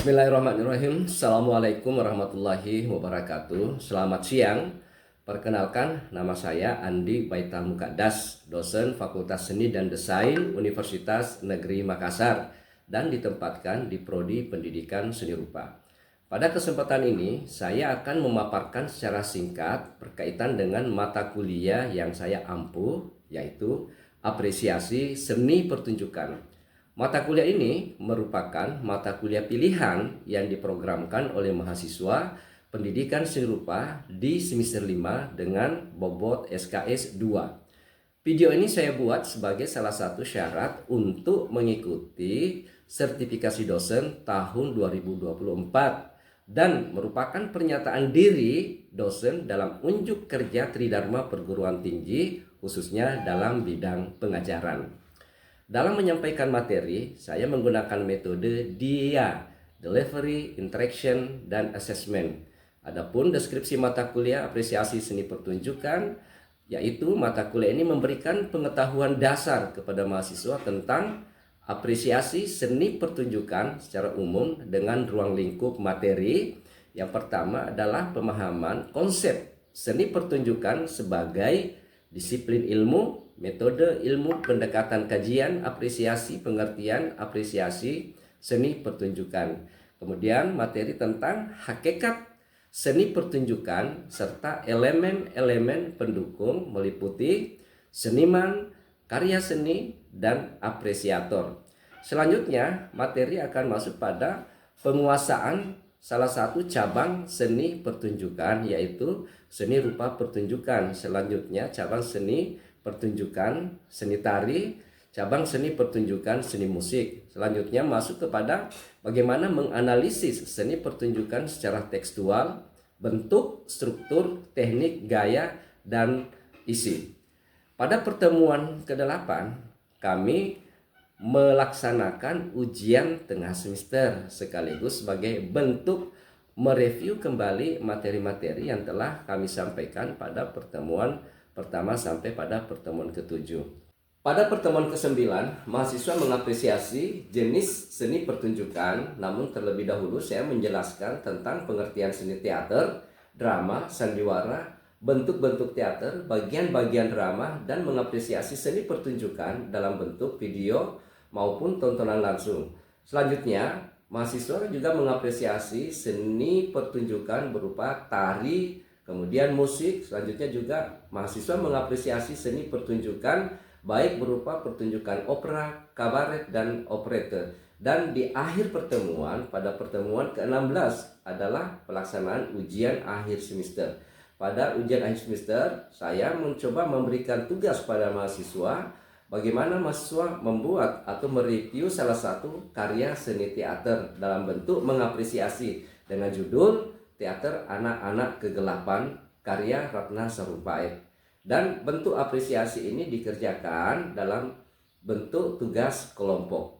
Bismillahirrahmanirrahim. Assalamualaikum warahmatullahi wabarakatuh. Selamat siang. Perkenalkan, nama saya Andi Baital Mukaddas, dosen Fakultas Seni dan Desain Universitas Negeri Makassar dan ditempatkan di Prodi Pendidikan Seni Rupa. Pada kesempatan ini, saya akan memaparkan secara singkat berkaitan dengan mata kuliah yang saya ampuh, yaitu Apresiasi Seni Pertunjukan. Mata kuliah ini merupakan mata kuliah pilihan yang diprogramkan oleh mahasiswa pendidikan seni rupa di semester 5 dengan bobot SKS 2. Video ini saya buat sebagai salah satu syarat untuk mengikuti sertifikasi dosen tahun 2024 dan merupakan pernyataan diri dosen dalam unjuk kerja Tridharma Perguruan Tinggi khususnya dalam bidang pengajaran. Dalam menyampaikan materi, saya menggunakan metode DIA, Delivery, Interaction, dan Assessment. Adapun deskripsi mata kuliah Apresiasi Seni Pertunjukan, yaitu mata kuliah ini memberikan pengetahuan dasar kepada mahasiswa tentang apresiasi seni pertunjukan secara umum dengan ruang lingkup materi. Yang pertama adalah pemahaman konsep seni pertunjukan sebagai disiplin ilmu, metode ilmu pendekatan kajian, apresiasi, pengertian, apresiasi seni pertunjukan. Kemudian materi tentang hakikat seni pertunjukan serta elemen-elemen pendukung meliputi seniman, karya seni, dan apresiator. Selanjutnya materi akan masuk pada penguasaan salah satu cabang seni pertunjukan, yaitu seni rupa pertunjukan. Selanjutnya cabang seni pertunjukan seni tari, cabang seni pertunjukan seni musik. Selanjutnya masuk kepada bagaimana menganalisis seni pertunjukan secara tekstual, bentuk, struktur, teknik, gaya, dan isi. Pada pertemuan ke-8 kami melaksanakan ujian tengah semester sekaligus sebagai bentuk mereview kembali materi-materi yang telah kami sampaikan pada pertemuan pertama sampai pada pertemuan ke-7. Pada pertemuan ke-9, mahasiswa mengapresiasi jenis seni pertunjukan, namun terlebih dahulu saya menjelaskan tentang pengertian seni teater, drama, sandiwara, bentuk-bentuk teater, bagian-bagian drama, dan mengapresiasi seni pertunjukan dalam bentuk video maupun tontonan langsung. Selanjutnya, mahasiswa juga mengapresiasi seni pertunjukan berupa tari, kemudian musik. Selanjutnya juga mahasiswa mengapresiasi seni pertunjukan baik berupa pertunjukan opera, kabaret, dan operette. Dan di akhir pertemuan, pada pertemuan ke-16 adalah pelaksanaan ujian akhir semester. Pada ujian akhir semester, saya mencoba memberikan tugas pada mahasiswa bagaimana mahasiswa membuat atau mereview salah satu karya seni teater dalam bentuk mengapresiasi dengan judul Teater Anak-anak Kegelapan karya Ratna Sarumpait. Dan bentuk apresiasi ini dikerjakan dalam bentuk tugas kelompok.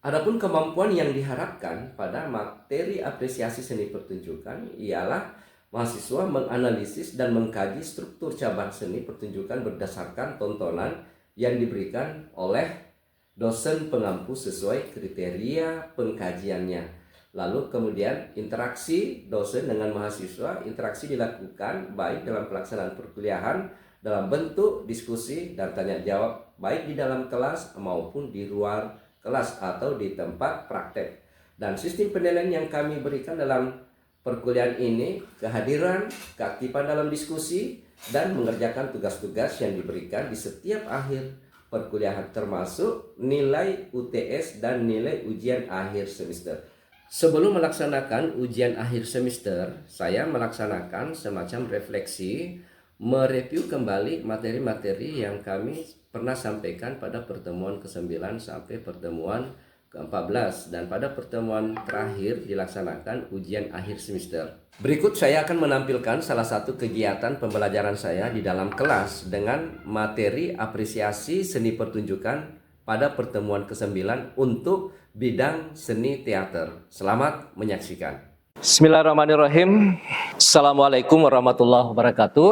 Adapun kemampuan yang diharapkan pada materi apresiasi seni pertunjukan ialah mahasiswa menganalisis dan mengkaji struktur cabang seni pertunjukan berdasarkan tontonan yang diberikan oleh dosen pengampu sesuai kriteria pengkajiannya. Lalu kemudian interaksi dosen dengan mahasiswa, interaksi dilakukan baik dalam pelaksanaan perkuliahan dalam bentuk diskusi dan tanya jawab baik di dalam kelas maupun di luar kelas atau di tempat praktek. Dan sistem penilaian yang kami berikan dalam perkuliahan ini kehadiran, keaktifan dalam diskusi, dan mengerjakan tugas-tugas yang diberikan di setiap akhir perkuliahan termasuk nilai UTS dan nilai ujian akhir semester. Sebelum melaksanakan ujian akhir semester, saya melaksanakan semacam refleksi, mereview kembali materi-materi yang kami pernah sampaikan pada pertemuan ke-9 sampai pertemuan ke-14, dan pada pertemuan terakhir dilaksanakan ujian akhir semester. Berikut saya akan menampilkan salah satu kegiatan pembelajaran saya di dalam kelas dengan materi apresiasi seni pertunjukan pada pertemuan ke-9 untuk bidang seni teater. Selamat menyaksikan. Bismillahirrahmanirrahim. Assalamualaikum warahmatullahi wabarakatuh.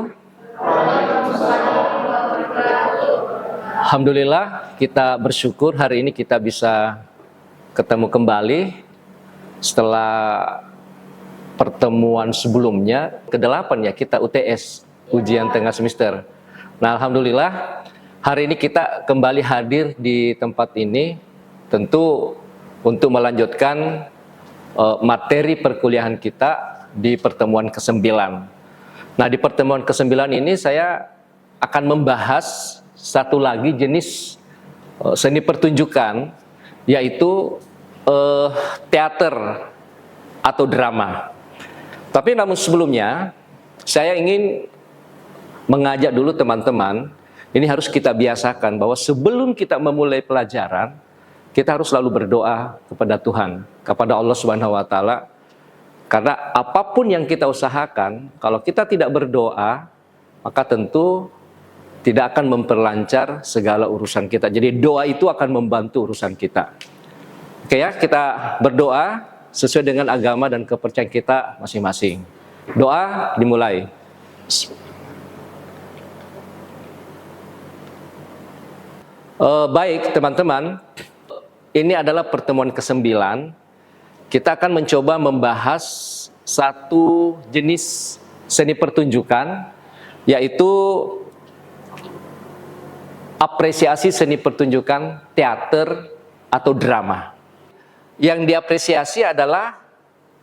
Alhamdulillah, kita bersyukur hari ini kita bisa ketemu kembali setelah pertemuan sebelumnya ke-8 ya, kita UTS, ujian tengah semester. Nah, alhamdulillah hari ini kita kembali hadir di tempat ini tentu untuk melanjutkan materi perkuliahan kita di pertemuan ke-9. Nah, di pertemuan ke-9 ini saya akan membahas satu lagi jenis seni pertunjukan, yaitu teater atau drama. Tapi namun sebelumnya saya ingin mengajak dulu teman-teman, ini harus kita biasakan bahwa sebelum kita memulai pelajaran, kita harus selalu berdoa kepada Tuhan, kepada Allah Subhanahu wa Ta'ala. Karena apapun yang kita usahakan, kalau kita tidak berdoa, maka tentu tidak akan memperlancar segala urusan kita. Jadi doa itu akan membantu urusan kita. Oke ya, kita berdoa sesuai dengan agama dan kepercayaan kita masing-masing. Doa dimulai. Baik teman-teman, ini adalah pertemuan ke-9. Kita akan mencoba membahas satu jenis seni pertunjukan, yaitu apresiasi seni pertunjukan teater atau drama. Yang diapresiasi adalah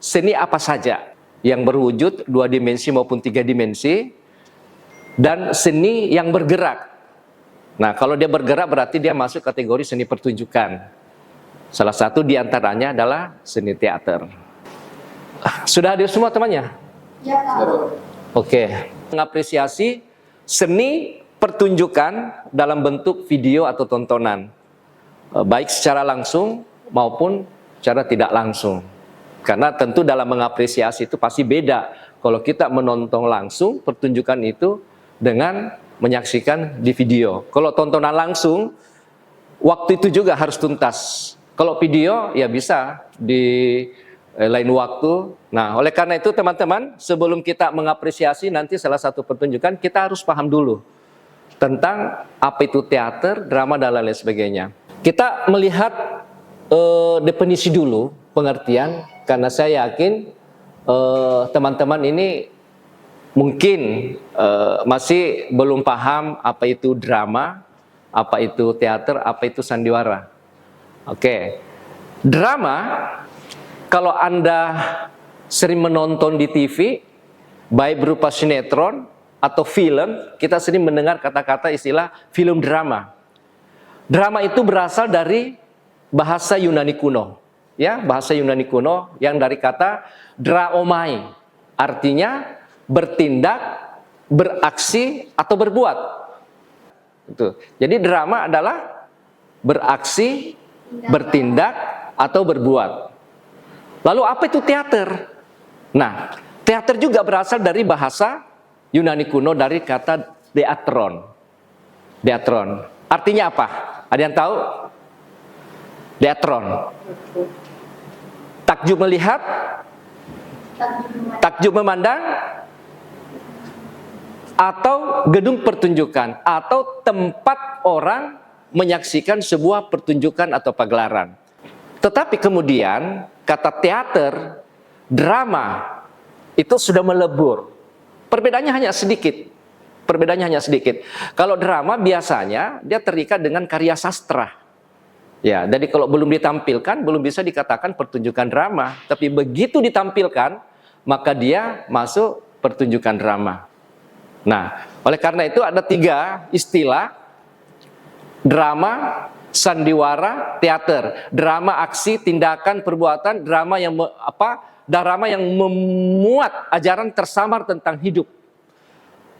seni apa saja yang berwujud 2 dimensi maupun 3 dimensi, dan seni yang bergerak. Nah, kalau dia bergerak berarti dia masuk kategori seni pertunjukan. Salah satu diantaranya adalah seni teater. Sudah hadir semua temannya? Ya, Pak. Oke. Mengapresiasi seni pertunjukan dalam bentuk video atau tontonan, baik secara langsung maupun secara tidak langsung. Karena tentu dalam mengapresiasi itu pasti beda kalau kita menonton langsung pertunjukan itu dengan menyaksikan di video. Kalau tontonan langsung, waktu itu juga harus tuntas. Kalau video ya bisa di lain waktu. Nah, oleh karena itu teman-teman, sebelum kita mengapresiasi nanti salah satu pertunjukan, kita harus paham dulu tentang apa itu teater, drama, dan lain sebagainya. Kita melihat definisi dulu, pengertian, karena saya yakin teman-teman ini mungkin masih belum paham apa itu drama, apa itu teater, apa itu sandiwara. Oke. Drama, kalau Anda sering menonton di TV, baik berupa sinetron atau film, kita sering mendengar kata-kata istilah film drama. Drama itu berasal dari bahasa Yunani kuno. Ya, bahasa Yunani kuno yang dari kata draomai, artinya bertindak, beraksi, atau berbuat. Itu. Jadi drama adalah beraksi, bertindak, atau berbuat. Lalu apa itu teater? Nah, teater juga berasal dari bahasa Yunani kuno dari kata deatron. Deatron. Artinya apa? Ada yang tahu? Deatron. Takjub melihat, takjub memandang, atau gedung pertunjukan, atau tempat orang menyaksikan sebuah pertunjukan atau pagelaran. Tetapi kemudian kata teater, drama itu sudah melebur. Perbedaannya hanya sedikit. Perbedaannya hanya sedikit. Kalau drama biasanya dia terikat dengan karya sastra. Ya, jadi kalau belum ditampilkan belum bisa dikatakan pertunjukan drama. Tapi begitu ditampilkan maka dia masuk pertunjukan drama. Nah, oleh karena itu ada 3 istilah: drama, sandiwara, teater, drama, aksi, tindakan, perbuatan, drama yang memuat ajaran tersamar tentang hidup.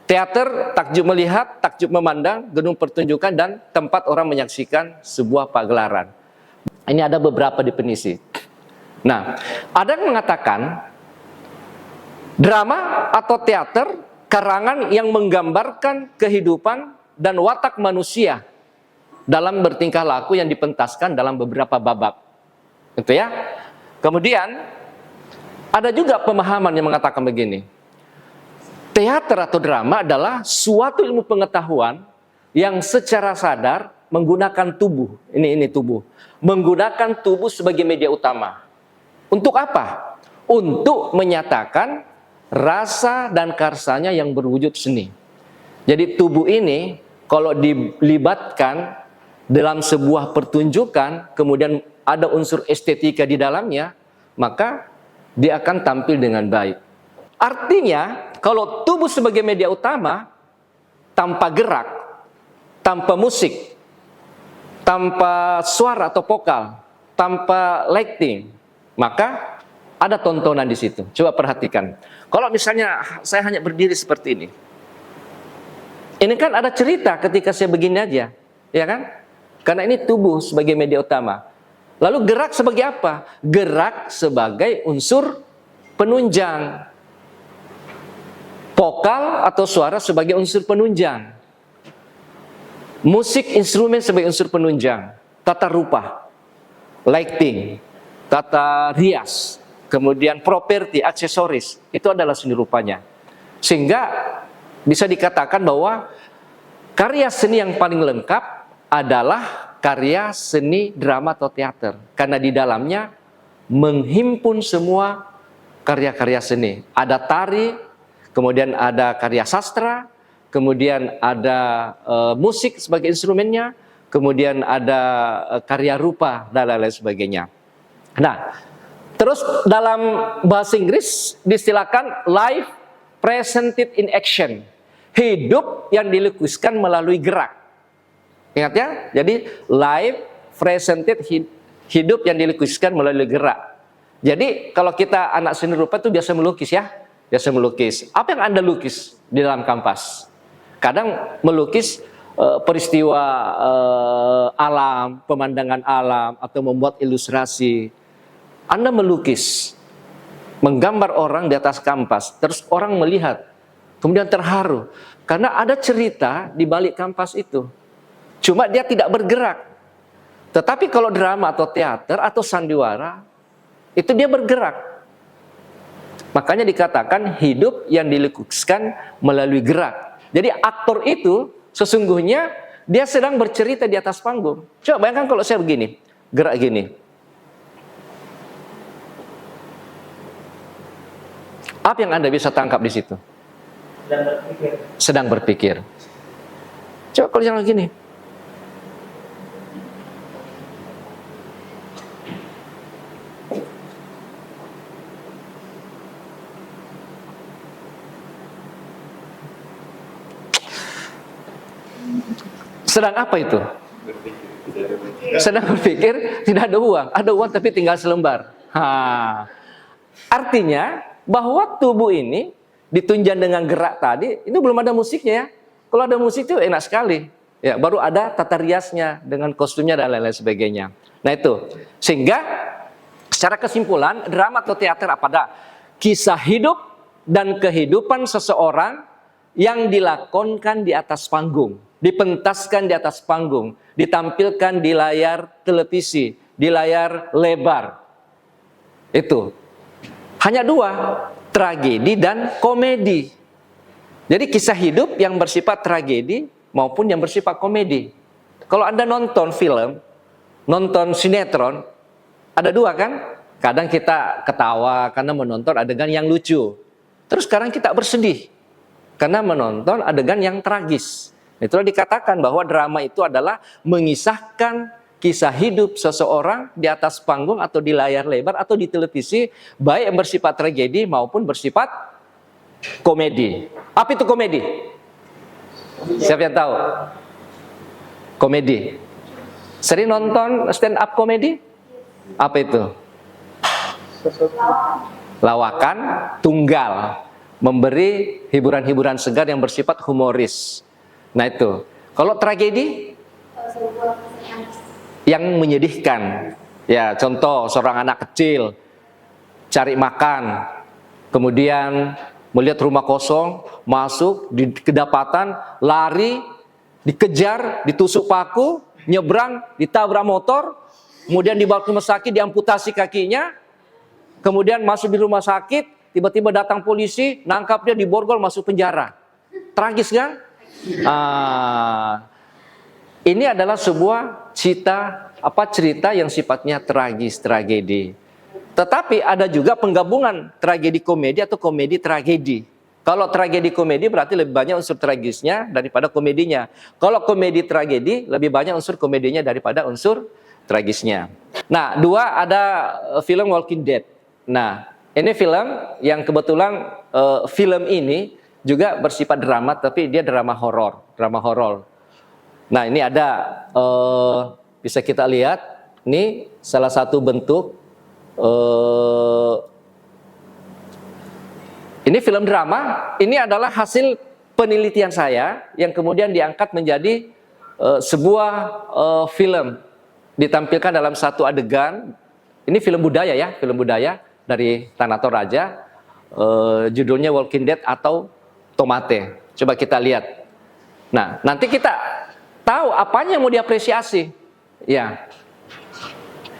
Teater, takjub melihat, takjub memandang, gedung pertunjukan, dan tempat orang menyaksikan sebuah pagelaran. Ini ada beberapa definisi. Nah, ada yang mengatakan drama atau teater karangan yang menggambarkan kehidupan dan watak manusia dalam bertingkah laku yang dipentaskan dalam beberapa babak. Gitu ya. Kemudian ada juga pemahaman yang mengatakan begini. Teater atau drama adalah suatu ilmu pengetahuan yang secara sadar menggunakan tubuh. Ini tubuh. Menggunakan tubuh sebagai media utama. Untuk apa? Untuk menyatakan rasa dan karsanya yang berwujud seni. Jadi tubuh ini kalau dilibatkan dalam sebuah pertunjukan, kemudian ada unsur estetika di dalamnya, maka dia akan tampil dengan baik. Artinya, kalau tubuh sebagai media utama, tanpa gerak, tanpa musik, tanpa suara atau vokal, tanpa lighting, maka ada tontonan di situ. Coba perhatikan. Kalau misalnya saya hanya berdiri seperti ini kan ada cerita ketika saya begini aja, ya kan? Karena ini tubuh sebagai media utama. Lalu gerak sebagai apa? Gerak sebagai unsur penunjang. Vokal atau suara sebagai unsur penunjang. Musik, instrumen sebagai unsur penunjang. Tata rupa, lighting, tata rias, kemudian properti, aksesoris. Itu adalah seni rupanya. Sehingga bisa dikatakan bahwa karya seni yang paling lengkap adalah karya seni drama atau teater. Karena di dalamnya menghimpun semua karya-karya seni. Ada tari, kemudian ada karya sastra, kemudian ada musik sebagai instrumennya, kemudian ada karya rupa, dan lain-lain sebagainya. Nah, terus dalam bahasa Inggris distilahkan life presented in action. Hidup yang dilukiskan melalui gerak. Ingat ya? Jadi life presented, hidup yang dilukiskan melalui gerak. Jadi kalau kita anak seni rupa itu biasa melukis ya. Biasa melukis. Apa yang Anda lukis di dalam kanvas? Kadang melukis peristiwa alam, pemandangan alam, atau membuat ilustrasi. Anda melukis, menggambar orang di atas kanvas, terus orang melihat, kemudian terharu. Karena ada cerita di balik kanvas itu. Cuma dia tidak bergerak. Tetapi kalau drama atau teater atau sandiwara, itu dia bergerak. Makanya dikatakan hidup yang dilukiskan melalui gerak. Jadi aktor itu sesungguhnya dia sedang bercerita di atas panggung. Coba bayangkan kalau saya begini, gerak gini. Apa yang Anda bisa tangkap di situ? Sedang berpikir. Coba kalau jangan gini. Sedang apa itu? Sedang berpikir, tidak ada uang. Ada uang tapi tinggal selembar. Artinya bahwa tubuh ini ditunjang dengan gerak tadi, itu belum ada musiknya ya. Kalau ada musik itu enak sekali. Ya, baru ada tata riasnya dengan kostumnya dan lain-lain sebagainya. Nah itu. Sehingga secara kesimpulan, drama atau teater apa? Kisah hidup dan kehidupan seseorang yang dilakonkan di atas panggung. Dipentaskan di atas panggung, ditampilkan di layar televisi, di layar lebar. Itu. Hanya dua, tragedi dan komedi. Jadi kisah hidup yang bersifat tragedi maupun yang bersifat komedi. Kalau Anda nonton film, nonton sinetron, ada dua kan? Kadang kita ketawa karena menonton adegan yang lucu. Terus sekarang kita bersedih karena menonton adegan yang tragis. Itulah dikatakan bahwa drama itu adalah mengisahkan kisah hidup seseorang di atas panggung atau di layar lebar atau di televisi, baik yang bersifat tragedi maupun bersifat komedi. Apa itu komedi? Siapa yang tahu? Komedi. Sering nonton stand up komedi? Apa itu? Lawakan tunggal, memberi hiburan-hiburan segar yang bersifat humoris. Nah itu. Kalau tragedi? Yang menyedihkan. Ya, contoh seorang anak kecil cari makan, kemudian melihat rumah kosong, masuk di kedapatan, lari, dikejar, ditusuk paku, nyebrang, ditabrak motor, kemudian dibawa ke rumah sakit, diamputasi kakinya, kemudian masuk di rumah sakit, tiba-tiba datang polisi, nangkap dia, diborgol, masuk penjara. Tragis kan? Ini adalah sebuah cerita yang sifatnya tragis, tragedi. Tetapi ada juga penggabungan tragedi komedi atau komedi tragedi. Kalau tragedi komedi berarti lebih banyak unsur tragisnya daripada komedinya. Kalau komedi tragedi lebih banyak unsur komedinya daripada unsur tragisnya. Nah, dua, ada film Walking Dead. Nah, ini film yang kebetulan film ini juga bersifat drama, tapi dia drama horor. Nah, ini ada bisa kita lihat, ini salah satu bentuk. Ini film drama. Ini adalah hasil penelitian saya yang kemudian diangkat menjadi sebuah film, ditampilkan dalam satu adegan. Ini film budaya ya, film budaya dari Tanah Toraja. Judulnya Walking Dead atau Tomate. Coba kita lihat. Nah, nanti kita tahu apanya yang mau diapresiasi. Ya.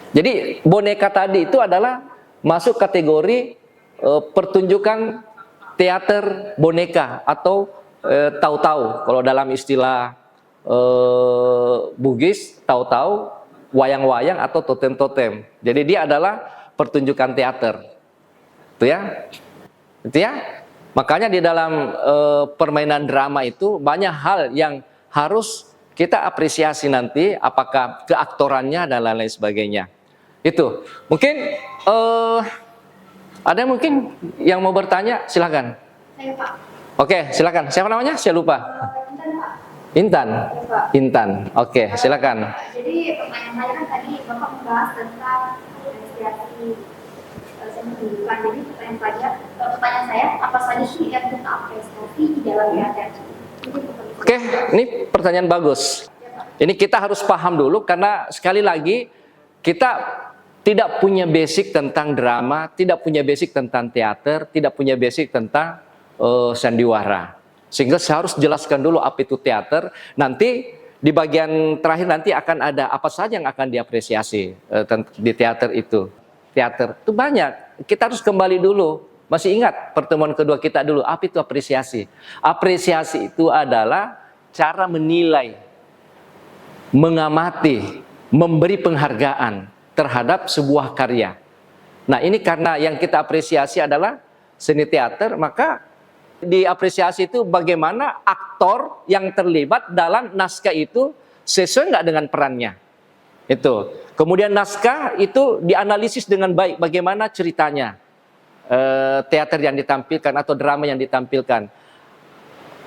Jadi boneka tadi itu adalah masuk kategori pertunjukan teater boneka atau tahu-tahu. Kalau dalam istilah Bugis, tahu-tahu, wayang-wayang atau totem-totem. Jadi dia adalah pertunjukan teater. Itu ya. Makanya di dalam permainan drama itu banyak hal yang harus kita apresiasi nanti, apakah keaktorannya dan lain-lain sebagainya. Itu mungkin ada mungkin yang mau bertanya, silakan. Saya, Pak. Oke, silakan. Siapa namanya? Saya lupa. Intan, Pak. Intan. Ya, Pak. Intan. Oke, silakan. Jadi pertanyaan saya kan tadi Bapak membahas tentang apresiasi seni hiburan. Jadi pertanyaan saya, apa saja sih yang kita apresiasi di dalam teater? Oke, ini pertanyaan bagus. Ini kita harus paham dulu karena sekali lagi kita tidak punya basic tentang drama, tidak punya basic tentang teater, tidak punya basic tentang sandiwara. Sehingga saya harus jelaskan dulu apa itu teater. Nanti di bagian terakhir nanti akan ada apa saja yang akan diapresiasi di teater itu. Teater itu banyak. Kita harus kembali dulu. Masih ingat pertemuan kedua kita dulu, apa itu apresiasi? Apresiasi itu adalah cara menilai, mengamati, memberi penghargaan terhadap sebuah karya. Nah, ini karena yang kita apresiasi adalah seni teater, maka diapresiasi itu bagaimana aktor yang terlibat dalam naskah itu sesuai nggak dengan perannya. Itu. Kemudian naskah itu dianalisis dengan baik, bagaimana ceritanya, teater yang ditampilkan atau drama yang ditampilkan.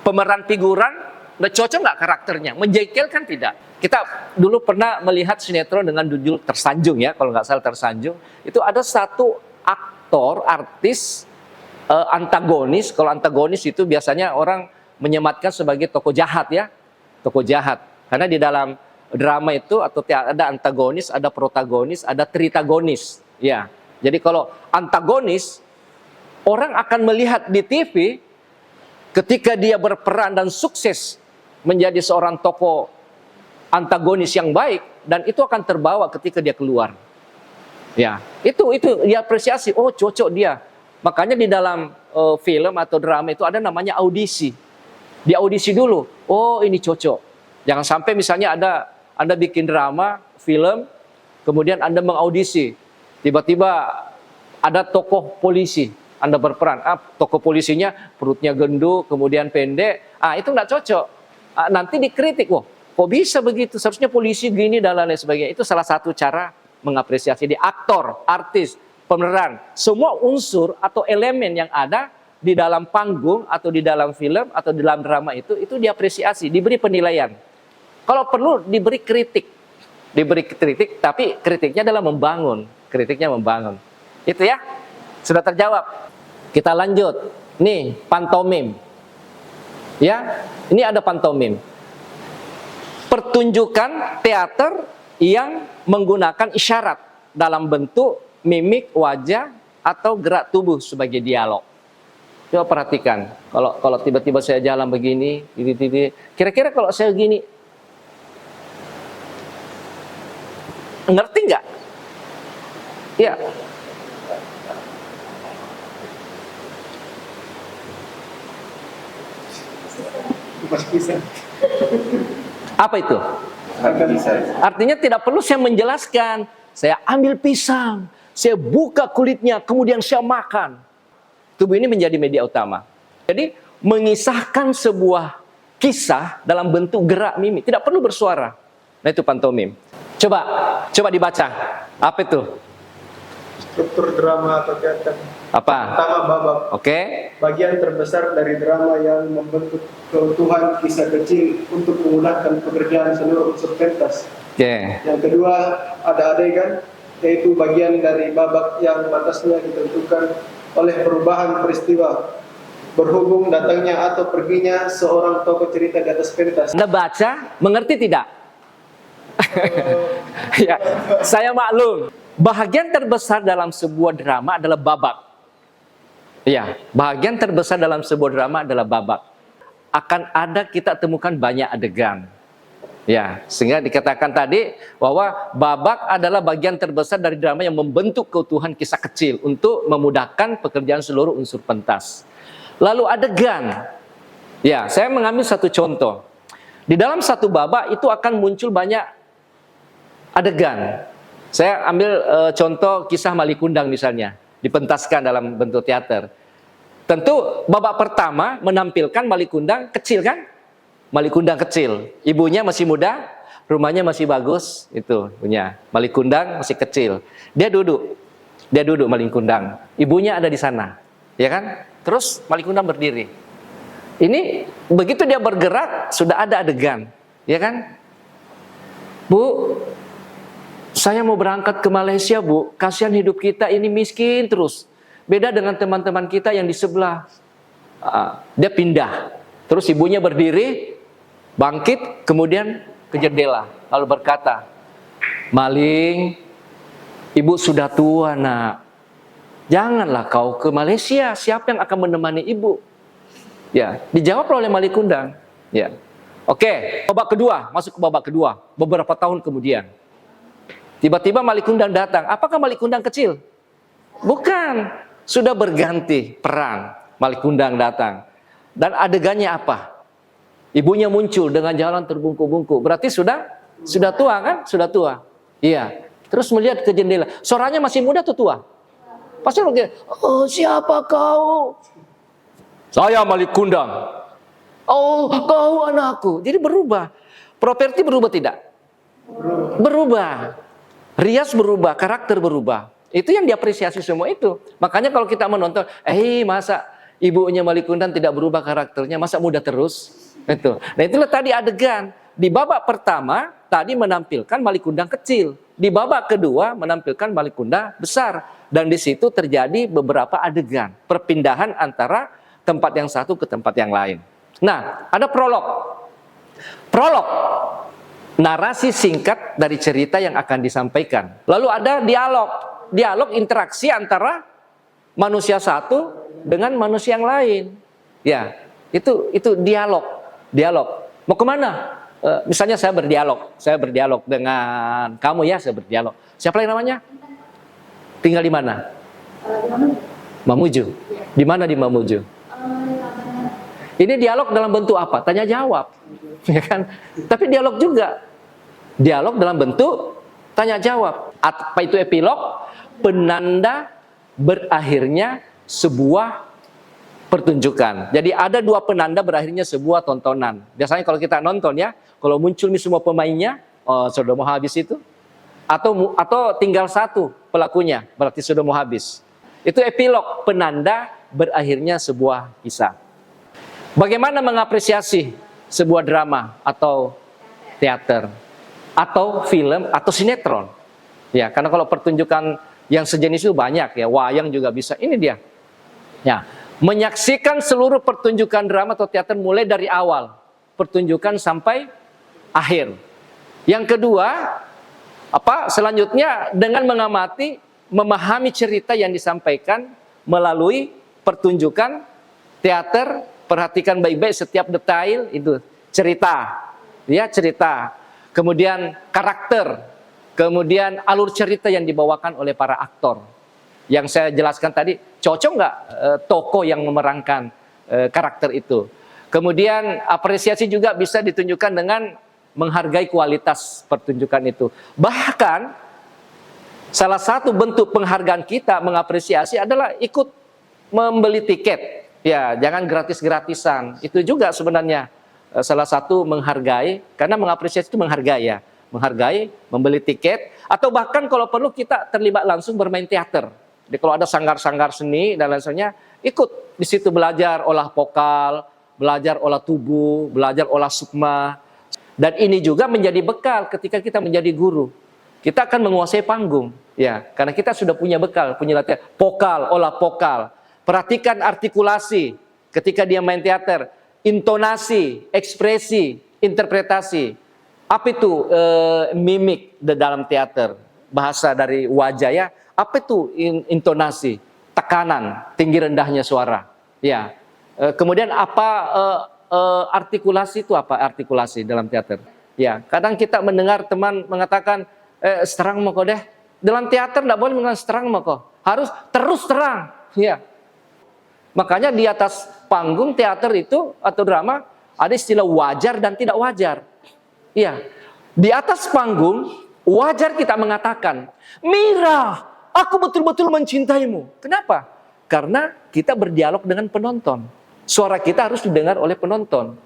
Pemeran figuran, cocok nggak karakternya? Menjengkelkan tidak? Kita dulu pernah melihat sinetron dengan judul Tersanjung ya, kalau nggak salah Tersanjung. Itu ada satu aktor, artis, antagonis. Kalau antagonis itu biasanya orang menyematkan sebagai tokoh jahat ya, tokoh jahat. Karena di dalam drama itu atau ada antagonis, ada protagonis, ada tritagonis. Ya, jadi kalau antagonis, orang akan melihat di TV ketika dia berperan dan sukses menjadi seorang tokoh antagonis yang baik, dan itu akan terbawa ketika dia keluar. Ya, itu diapresiasi. Oh, cocok dia. Makanya di dalam film atau drama itu ada namanya audisi. Di audisi dulu. Oh, ini cocok. Jangan sampai misalnya Anda bikin drama, film, kemudian Anda mengaudisi. Tiba-tiba ada tokoh polisi, Anda berperan. Tokoh polisinya perutnya gendut, kemudian pendek. Itu nggak cocok. Nanti dikritik, wah, kok bisa begitu? Seharusnya polisi gini dan lain sebagainya. Itu salah satu cara mengapresiasi di aktor, artis, pemeran. Semua unsur atau elemen yang ada di dalam panggung atau di dalam film atau di dalam drama itu diapresiasi, diberi penilaian. Kalau perlu diberi kritik. diberi kritik, tapi kritiknya adalah membangun. Kritiknya membangun. Itu ya, sudah terjawab. Kita lanjut. Nih, pantomim. Ya, ini ada pantomim. Pertunjukan teater yang menggunakan isyarat dalam bentuk mimik wajah atau gerak tubuh sebagai dialog. Coba perhatikan, kalau tiba-tiba saya jalan begini, kira-kira kalau saya gini, ngerti nggak? Ya. Apa itu? Artinya tidak perlu saya menjelaskan. Saya ambil pisang, saya buka kulitnya, kemudian saya makan. Tubuh ini menjadi media utama. Jadi mengisahkan sebuah kisah dalam bentuk gerak mimik, tidak perlu bersuara. Nah itu pantomim. Coba dibaca. Apa itu? Struktur drama atau teater. Apa? Pertama, babak. Oke. Bagian terbesar dari drama yang membentuk keutuhan kisah kecil untuk memudahkan pekerjaan seluruh unsur pentas. Oke. Yang kedua, ada adegan, yaitu bagian dari babak yang batasnya ditentukan oleh perubahan peristiwa berhubung datangnya atau perginya seorang tokoh cerita di atas pentas. Anda baca, mengerti tidak? Ya, saya maklum. Bahagian terbesar dalam sebuah drama adalah babak. Ya, bahagian terbesar dalam sebuah drama adalah babak. Akan ada kita temukan banyak adegan. Ya, sehingga dikatakan tadi bahwa babak adalah bagian terbesar dari drama yang membentuk keutuhan kisah kecil untuk memudahkan pekerjaan seluruh unsur pentas. Lalu adegan. Ya, saya mengambil satu contoh. Di dalam satu babak itu akan muncul banyak adegan. Saya ambil contoh kisah Malikundang misalnya, dipentaskan dalam bentuk teater. Tentu babak pertama menampilkan Malikundang kecil kan? Malikundang kecil, ibunya masih muda, rumahnya masih bagus, itu punya. Malikundang masih kecil. Dia duduk Malikundang. Ibunya ada di sana, ya kan? Terus Malikundang berdiri. Ini begitu dia bergerak sudah ada adegan, ya kan? Bu, saya mau berangkat ke Malaysia, Bu. Kasihan hidup kita ini miskin terus. Beda dengan teman-teman kita yang di sebelah. Dia pindah. Terus ibunya berdiri, bangkit, kemudian ke jendela. Lalu berkata, Maling, ibu sudah tua, nak. Janganlah kau ke Malaysia. Siapa yang akan menemani ibu? Ya, dijawab oleh Malikundang. Ya. Oke, babak kedua, masuk ke babak kedua. Beberapa tahun kemudian. Tiba-tiba Malikundang datang. Apakah Malikundang kecil? Bukan. Sudah berganti peran. Malikundang datang. Dan adegannya apa? Ibunya muncul dengan jalan terbungkuk-bungkuk. Berarti sudah tua kan? Sudah tua. Iya. Terus melihat ke jendela. Suaranya masih muda atau tua? Pasti lagi, oh siapa kau? Saya Malikundang. Oh kau anakku. Jadi berubah. Properti berubah tidak? Berubah. Rias berubah, karakter berubah. Itu yang diapresiasi semua itu. Makanya kalau kita menonton, masa ibunya Malikundang tidak berubah karakternya, masa muda terus? Itu. Nah itulah tadi adegan. Di babak pertama tadi menampilkan Malikundang kecil. Di babak kedua menampilkan Malikundang besar. Dan di situ terjadi beberapa adegan. Perpindahan antara tempat yang satu ke tempat yang lain. Nah, ada prolog. Prolog. Narasi singkat dari cerita yang akan disampaikan. Lalu ada dialog. Dialog interaksi antara manusia satu dengan manusia yang lain. Ya, itu dialog. Dialog. Mau kemana? Misalnya saya berdialog dengan kamu ya, saya berdialog. Siapa lagi namanya? Tinggal di mana? Mamuju. Di mana di Mamuju? Ini dialog dalam bentuk apa? Tanya jawab. Ya kan? Tapi dialog juga. Dialog dalam bentuk tanya jawab. Apa itu epilog? Penanda berakhirnya sebuah pertunjukan. Jadi ada dua penanda berakhirnya sebuah tontonan. Biasanya kalau kita nonton ya, kalau muncul nih semua pemainnya, sudah mau habis itu. Atau tinggal satu pelakunya, berarti sudah mau habis. Itu epilog, penanda berakhirnya sebuah kisah. Bagaimana mengapresiasi sebuah drama atau teater? atau film atau sinetron. Ya, karena kalau pertunjukan yang sejenis itu banyak ya, wayang juga bisa. Ini dia. Ya, menyaksikan seluruh pertunjukan drama atau teater mulai dari awal pertunjukan sampai akhir. Yang kedua, selanjutnya dengan mengamati, memahami cerita yang disampaikan melalui pertunjukan teater, perhatikan baik-baik setiap detail itu cerita, ya cerita. Kemudian karakter, kemudian alur cerita yang dibawakan oleh para aktor. Yang saya jelaskan tadi, cocok nggak tokoh yang memerankan karakter itu. Kemudian apresiasi juga bisa ditunjukkan dengan menghargai kualitas pertunjukan itu. Bahkan salah satu bentuk penghargaan kita mengapresiasi adalah ikut membeli tiket. Ya, jangan gratis-gratisan. Itu juga sebenarnya salah satu menghargai, karena mengapresiasi itu menghargai ya. Menghargai, membeli tiket, atau bahkan kalau perlu kita terlibat langsung bermain teater. Jadi kalau ada sanggar-sanggar seni dan lain sebagainya, ikut di situ belajar olah vokal, belajar olah tubuh, belajar olah sukma. Dan ini juga menjadi bekal ketika kita menjadi guru. Kita akan menguasai panggung, ya, karena kita sudah punya bekal, punya latihan vokal, olah vokal. Perhatikan artikulasi ketika dia main teater, intonasi, ekspresi, interpretasi. Apa itu mimik di dalam teater? Bahasa dari wajah ya. Apa itu intonasi, tekanan, tinggi rendahnya suara, ya. Kemudian apa artikulasi itu apa artikulasi dalam teater? Ya, kadang kita mendengar teman mengatakan terang mau kok deh. Dalam teater tidak boleh mengatakan terang mau kok. Harus terus terang. Ya. Makanya di atas panggung teater itu atau drama ada istilah wajar dan tidak wajar. Ya. Di atas panggung wajar kita mengatakan, "Mira, aku betul-betul mencintaimu." Kenapa? Karena kita berdialog dengan penonton. Suara kita harus didengar oleh penonton.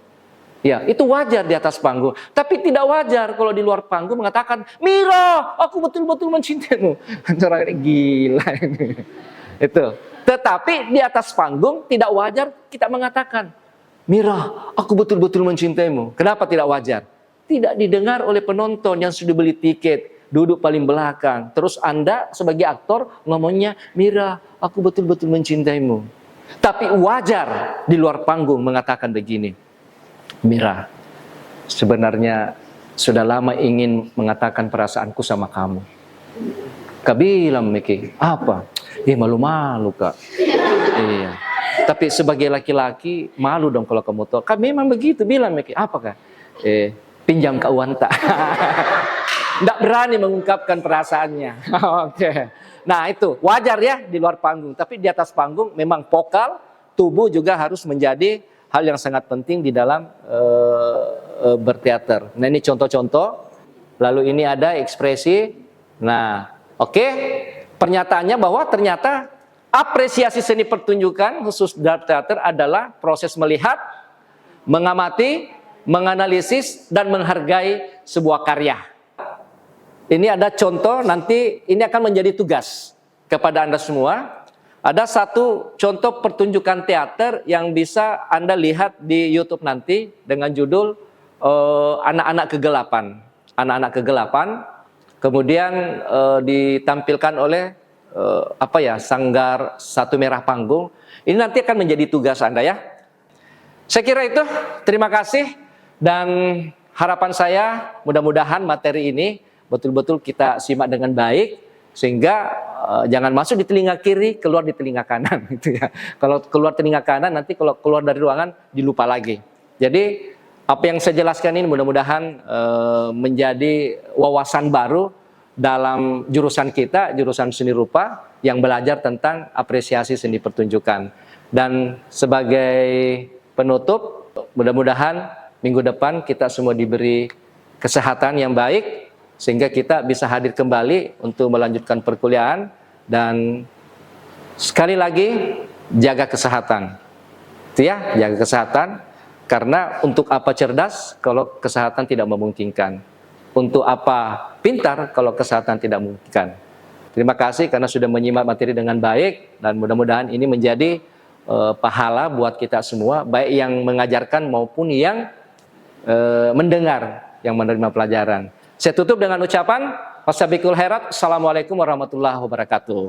Ya, itu wajar di atas panggung. Tapi tidak wajar kalau di luar panggung mengatakan, "Mira, aku betul-betul mencintaimu." Cara gila ini. Itu. Tetapi di atas panggung tidak wajar kita mengatakan, "Mira, aku betul-betul mencintaimu." Kenapa tidak wajar? Tidak didengar oleh penonton yang sudah beli tiket, duduk paling belakang. Terus Anda sebagai aktor ngomongnya, "Mira, aku betul-betul mencintaimu." Tapi wajar di luar panggung mengatakan begini, "Mira, sebenarnya sudah lama ingin mengatakan perasaanku sama kamu." Kak bilang, Miki, "Apa?" Malu-malu Kak. Iya. Tapi sebagai laki-laki malu dong kalau kamu tahu. Kak memang begitu bilang, Miki. "Apa Kak?" "Pinjam Kak uang tak." Tidak berani mengungkapkan perasaannya. Oke. Nah itu wajar ya di luar panggung. Tapi di atas panggung memang vokal, tubuh juga harus menjadi hal yang sangat penting di dalam berteater. Nah ini contoh-contoh. Lalu ini ada ekspresi. Nah oke. Pernyataannya bahwa ternyata apresiasi seni pertunjukan khusus dalam teater adalah proses melihat, mengamati, menganalisis, dan menghargai sebuah karya. Ini ada contoh, nanti ini akan menjadi tugas kepada Anda semua. Ada satu contoh pertunjukan teater yang bisa Anda lihat di YouTube nanti dengan judul Anak-anak Kegelapan. Anak-anak Kegelapan. Kemudian ditampilkan oleh Sanggar Satu Merah Panggung. Ini nanti akan menjadi tugas Anda ya. Saya kira itu. Terima kasih. Dan harapan saya mudah-mudahan materi ini betul-betul kita simak dengan baik. Sehingga jangan masuk di telinga kiri, keluar di telinga kanan. Gitu ya. Kalau keluar telinga kanan, nanti kalau keluar dari ruangan dilupa lagi. Jadi apa yang saya jelaskan ini mudah-mudahan menjadi wawasan baru dalam jurusan kita, jurusan seni rupa, yang belajar tentang apresiasi seni pertunjukan. Dan sebagai penutup, mudah-mudahan minggu depan kita semua diberi kesehatan yang baik, sehingga kita bisa hadir kembali untuk melanjutkan perkuliahan. Dan sekali lagi, jaga kesehatan. Itu ya, jaga kesehatan. Karena untuk apa cerdas kalau kesehatan tidak memungkinkan? Untuk apa pintar kalau kesehatan tidak memungkinkan? Terima kasih karena sudah menyimak materi dengan baik, dan mudah-mudahan ini menjadi pahala buat kita semua, baik yang mengajarkan maupun yang mendengar, yang menerima pelajaran. Saya tutup dengan ucapan wasabiqul khairat. Assalamualaikum warahmatullahi wabarakatuh.